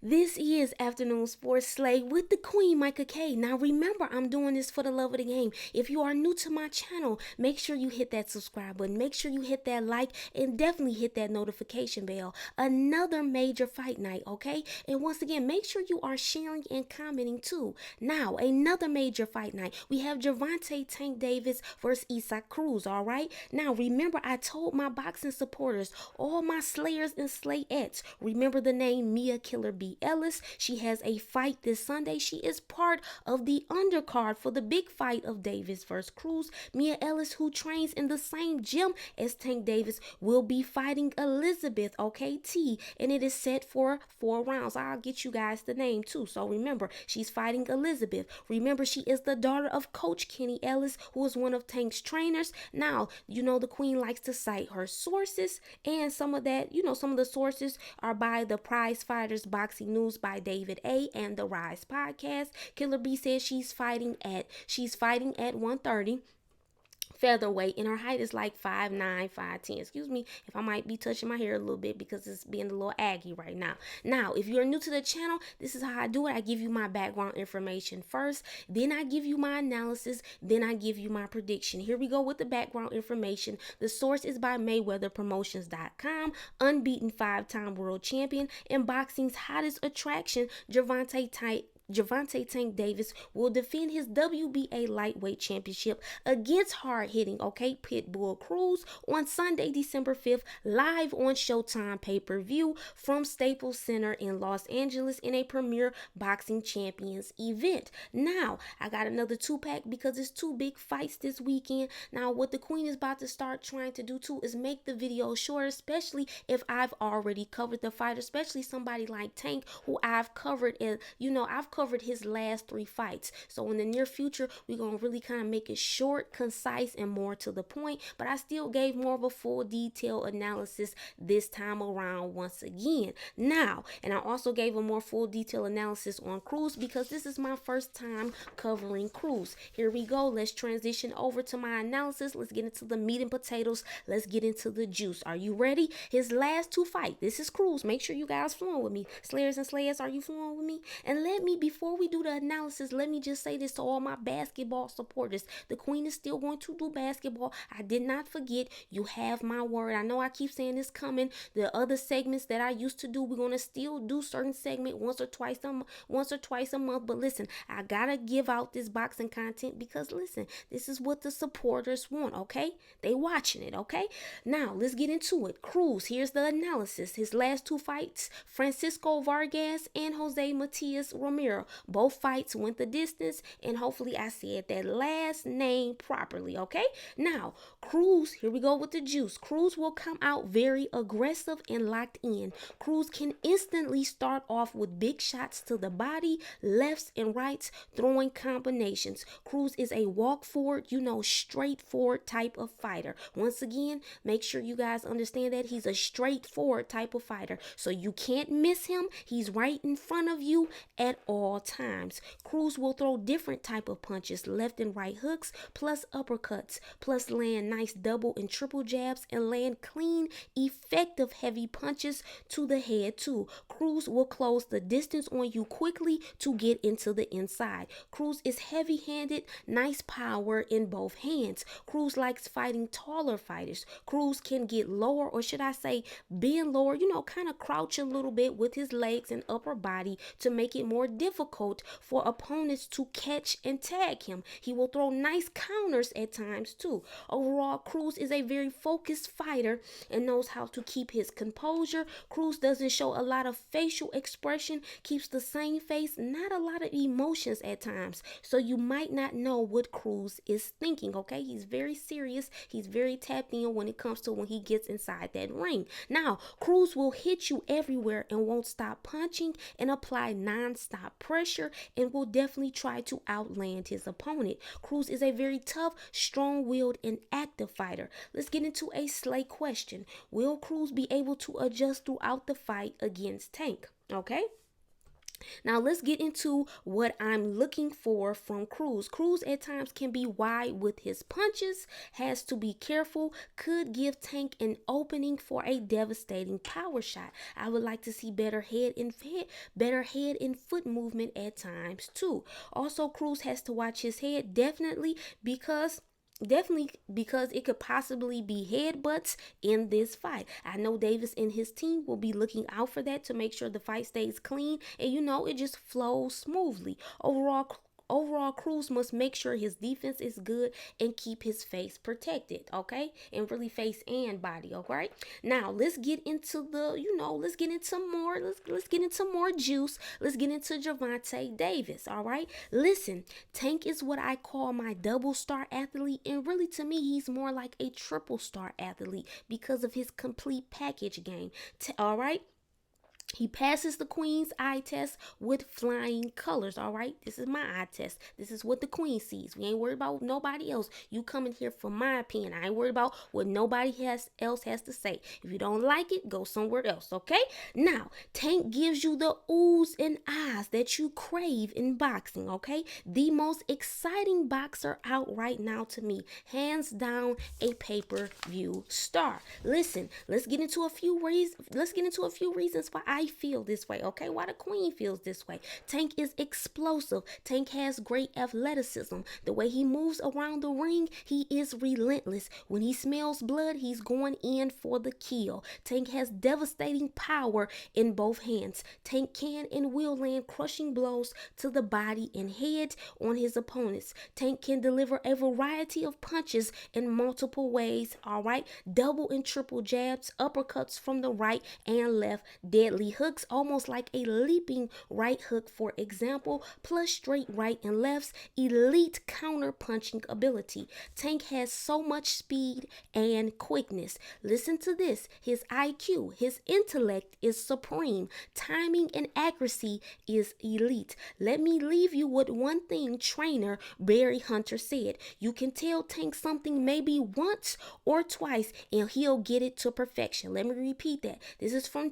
This is Afternoon Sports Slay with the Queen, Micah K. Now remember, I'm doing this for the love of the game. If you are new to my channel, make sure you hit that subscribe button. Make sure you hit that like and definitely hit that notification bell. Another major fight night, okay? And once again, make sure you are sharing and commenting too. Now, another major fight night. We have Gervonta Tank Davis versus IsaacCruz, all right? Now, remember, I told my boxing supporters, all my slayers and slayettes, remember the name Mia Killer B. Ellis. She has a fight this Sunday. She is part of the undercard for the big fight of Davis versus Cruz. Mia Ellis, who trains in the same gym as Tank Davis, will be fighting Elizabeth, okay, T, and it is set for 4 rounds. I'll get you guys the name too. So remember, she's fighting Elizabeth. Remember, she is the daughter of Coach Kenny Ellis, who is one of Tank's trainers. Now, you know the Queen likes to cite her sources, and some of the sources are by the Prize Fighters Boxing News by David A. and the Rise Podcast. Killer B says she's fighting at 130 featherweight, and her height is like 5'9", 5'10". Excuse me if I might be touching my hair a little bit because it's being a little aggy right now. Now, if you're new to the channel, this is how I do it. I give you my background information first, then I give you my analysis, then I give you my prediction. Here we go with the background information. The source is by MayweatherPromotions.com, unbeaten 5-time world champion and boxing's hottest attraction. Gervonta Tank Davis will defend his WBA lightweight championship against hard-hitting, Pitbull Cruz on Sunday, December 5th, live on Showtime pay-per-view from Staples Center in Los Angeles in a premier boxing champions event. Now, I got another 2-pack because it's 2 big fights this weekend. Now, what the Queen is about to start trying to do too is make the video shorter, especially if I've already covered the fight, especially somebody like Tank, who I've covered, and I've covered his last 3 fights. So in the near future, we're going to really kind of make it short, concise, and more to the point. But I still gave more of a full detailed analysis this time around once again. Now, and I also gave a more full detailed analysis on Cruz because this is my first time covering Cruz. Here we go. Let's transition over to my analysis. Let's get into the meat and potatoes. Let's get into the juice. Are you ready? His last 2 fights. This is Cruz. Make sure you guys flowing with me. Slayers and Slayers, are you flowing with me? And before we do the analysis, let me just say this to all my basketball supporters. The Queen is still going to do basketball. I did not forget. You have my word. I know I keep saying this coming. The other segments that I used to do, we're going to still do certain segment once or twice a month. But listen, I got to give out this boxing content because listen, this is what the supporters want, okay? They watching it, okay? Now, let's get into it. Cruz, here's the analysis. His last 2 fights, Francisco Vargas and Jose Matias Romero. Both fights went the distance, and hopefully I said that last name properly, okay? Now, Cruz, here we go with the juice. Cruz will come out very aggressive and locked in. Cruz can instantly start off with big shots to the body, lefts and rights, throwing combinations. Cruz is a walk forward, straightforward type of fighter. Once again, make sure you guys understand that he's a straightforward type of fighter. So you can't miss him. He's right in front of you at all times. Cruz will throw different type of punches, left and right hooks, plus uppercuts, plus land nice double and triple jabs, and land clean, effective heavy punches to the head too. Cruz will close the distance on you quickly to get into the inside. Cruz is heavy-handed, nice power in both hands. Cruz likes fighting taller fighters. Cruz can get lower, or should I say bend lower, kind of crouch a little bit with his legs and upper body to make it more difficult for opponents to catch and tag him. He will throw nice counters at times too. Overall, Cruz is a very focused fighter and knows how to keep his composure. Cruz doesn't show a lot of facial expression, keeps the same face, not a lot of emotions at times. So you might not know what Cruz is thinking, okay? He's very serious. He's very tapped in when it comes to when he gets inside that ring. Now, Cruz will hit you everywhere and won't stop punching and apply non-stop pressure, and will definitely try to outland his opponent. Cruz is a very tough, strong-willed, and active fighter. Let's get into a slay question. Will Cruz be able to adjust throughout the fight against Tank? Okay? Now let's get into what I'm looking for from Cruz. Cruz at times can be wide with his punches, has to be careful, could give Tank an opening for a devastating power shot. I would like to see better head and foot movement at times too. Also, Cruz has to watch his head because it could possibly be headbutts in this fight. I know Davis and his team will be looking out for that to make sure the fight stays clean and it just flows smoothly. Overall, Cruz must make sure his defense is good and keep his face protected, okay? And really face and body, okay? Now, let's get into let's get into more juice. Let's get into GervontaDavis, all right? Listen, Tank is what I call my double star athlete, and really to me, he's more like a triple star athlete because of his complete package game, all right? He passes the queen's eye test with flying colors, all right? This is my eye test. This is what the queen sees. We ain't worried about nobody else. You come in here for my opinion. I ain't worried about what nobody else has to say. If you don't like it, go somewhere else, okay? Now, Tank gives you the oohs and ahs that you crave in boxing, okay? The most exciting boxer out right now to me. Hands down, a pay-per-view star. Listen, let's get into a few reasons why I feel this way, okay? Why the queen feels this way. Tank is explosive. Tank has great athleticism. The way he moves around the ring, he is relentless. When he smells blood, he's going in for the kill. Tank has devastating power in both hands. Tank can and will land crushing blows to the body and head on his opponents. Tank can deliver a variety of punches in multiple ways, all right? Double and triple jabs, uppercuts from the right and left, deadly hooks, almost like a leaping right hook, for example, plus straight right and lefts, elite counter punching ability. Tank has so much speed and quickness. Listen to this. His IQ, his intellect is supreme. Timing and accuracy is elite. Let me leave you with one thing trainer Barry Hunter said. You can tell Tank something maybe once or twice and he'll get it to perfection. Let me repeat that. This is from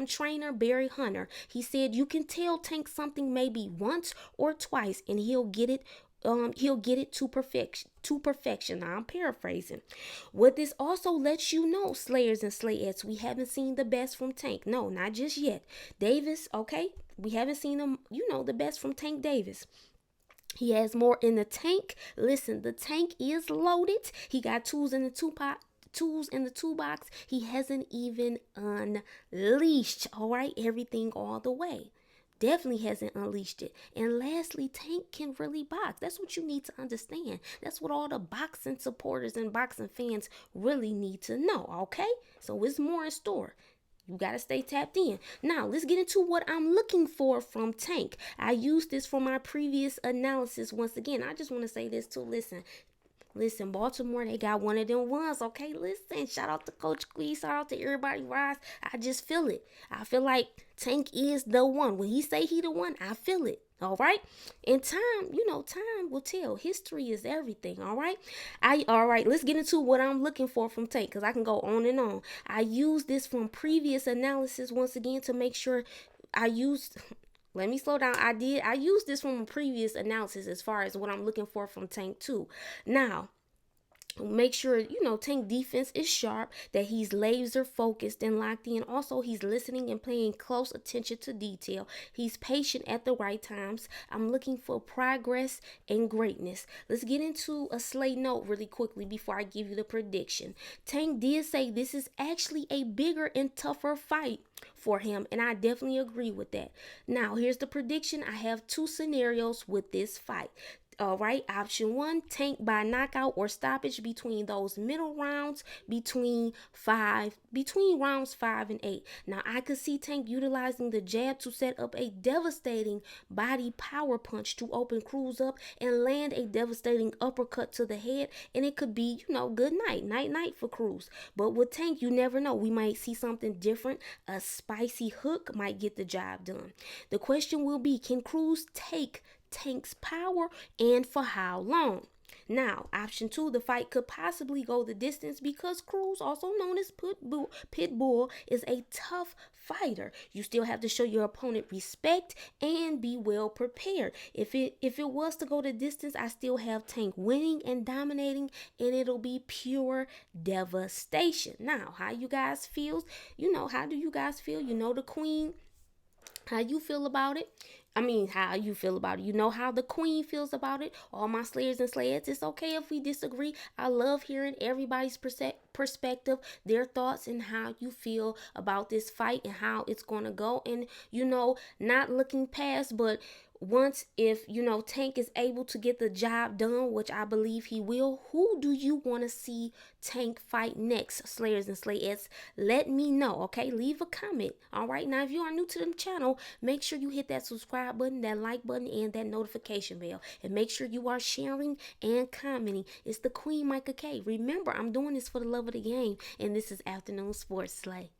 trainer Barry Hunter. He said you can tell Tank something maybe once or twice and he'll get it to perfection. Now I'm paraphrasing. What this also lets you know, Slayers and Slayettes, we haven't seen the best from Tank. No, not just yet. Davis, okay? We haven't seen him, the best from Tank Davis. He has more in the tank. Listen, the tank is loaded. He got tools in the toolbox. He hasn't even unleashed, all right, everything all the way. Definitely hasn't unleashed it. And lastly, Tank can really box. That's what you need to understand. That's what all the boxing supporters and boxing fans really need to know, okay? So it's more in store. You got to stay tapped in. Now, let's get into what I'm looking for from Tank. I used this for my previous analysis. Once again, I just want to say this too. Listen, Baltimore, they got one of them ones, okay? Listen, shout out to Coach Quee, shout out to everybody, Rise. I just feel it. I feel like Tank is the one. When he say he the one, I feel it. All right. And time will tell. History is everything. All right. All right. Let's get into what I'm looking for from Tank, because I can go on and on. I used this from previous analysis once again to make sure let me slow down. I used this from a previous analysis as far as what I'm looking for from Tank too. Now, make sure, Tank defense is sharp, that he's laser focused and locked in. Also, he's listening and paying close attention to detail. He's patient at the right times. I'm looking for progress and greatness. Let's get into a Slay note really quickly before I give you the prediction. Tank did say this is actually a bigger and tougher fight for him, and I definitely agree with that. Now, here's the prediction. I have two scenarios with this fight. All right, option 1, Tank by knockout or stoppage between those middle rounds, between rounds 5 and 8. Now, I could see Tank utilizing the jab to set up a devastating body power punch to open Cruz up and land a devastating uppercut to the head, and it could be, good night for Cruz. But with Tank, you never know. We might see something different. A spicy hook might get the job done. The question will be, can Cruz take Tank's power, and for how long? Now, option 2, the fight could possibly go the distance because Cruz, also known as Pitbull, is a tough fighter. You still have to show your opponent respect and be well prepared. If it was to go the distance, I still have Tank winning and dominating, and it'll be pure devastation. Now, how you guys feel? How do you guys feel? The queen. How you feel about it? How you feel about it. You know how the queen feels about it. All my slayers and slayettes, it's okay if we disagree. I love hearing everybody's perspective, their thoughts, and how you feel about this fight and how it's going to go. And, not looking past, but once if Tank is able to get the job done, which I believe he will, who do you want to see Tank fight next, slayers and slayettes? Let me know. Okay, leave a comment. All right, now if you are new to the channel, make sure you hit that subscribe button, that like button, and that notification bell, and make sure you are sharing and commenting. It's the Queen Micah K. Remember, I'm doing this for the love of the game, and this is Afternoon Sports Slay.